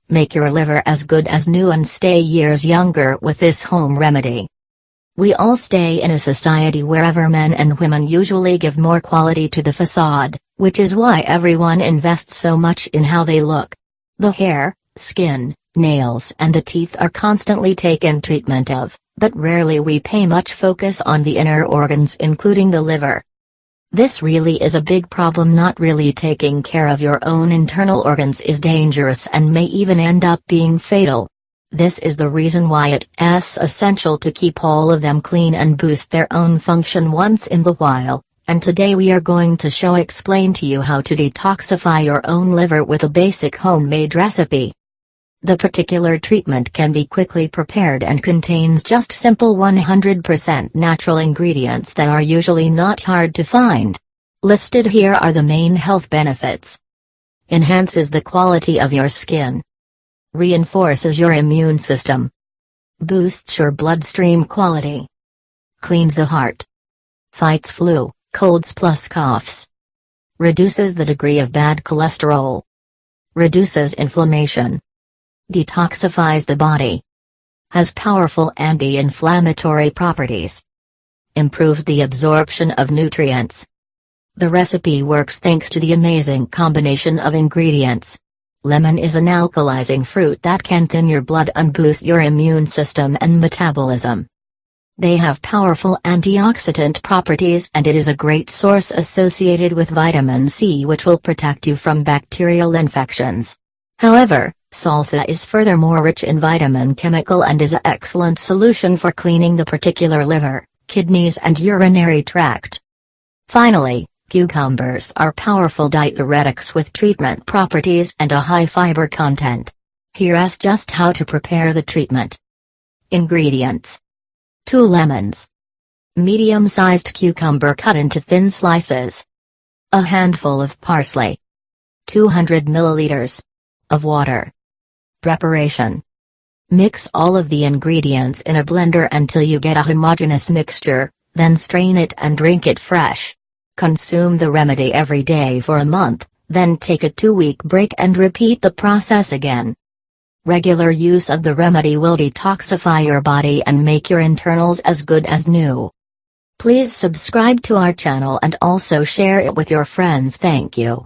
Make your liver as good as new and stay years younger with this home remedy. We all stay in a society wherever men and women usually give more quality to the facade, which is why everyone invests so much in how they look. The hair, skin, nails and the teeth are constantly taken treatment of, but rarely we pay much focus on the inner organs including the liver. This really is a big problem. Not really taking care of your own internal organs is dangerous and may even end up being fatal. This is the reason why it's essential to keep all of them clean and boost their own function once in the while, and today we are going to explain to you how to detoxify your own liver with a basic homemade recipe. The particular treatment can be quickly prepared and contains just simple 100% natural ingredients that are usually not hard to find. Listed here are the main health benefits. Enhances the quality of your skin. Reinforces your immune system. Boosts your bloodstream quality. Cleans the heart. Fights flu, colds plus coughs. Reduces the degree of bad cholesterol. Reduces inflammation. Detoxifies the body. Has powerful anti-inflammatory properties. Improves the absorption of nutrients. The recipe works thanks to the amazing combination of ingredients. Lemon is an alkalizing fruit that can thin your blood and boost your immune system and metabolism. They have powerful antioxidant properties and it is a great source associated with vitamin C, which will protect you from bacterial infections. However, salsa is furthermore rich in vitamin chemical and is an excellent solution for cleaning the particular liver, kidneys and urinary tract. Finally, cucumbers are powerful diuretics with treatment properties and a high fiber content. Here's just how to prepare the treatment. Ingredients: 2 lemons. Medium-sized cucumber cut into thin slices. A handful of parsley. 200 milliliters of water. Preparation: mix all of the ingredients in a blender until you get a homogeneous mixture, then strain it and drink it fresh. Consume the remedy every day for a month, then take a 2-week break and repeat the process again. Regular use of the remedy will detoxify your body and make your internals as good as new. Please subscribe to our channel and also share it with your friends. Thank you.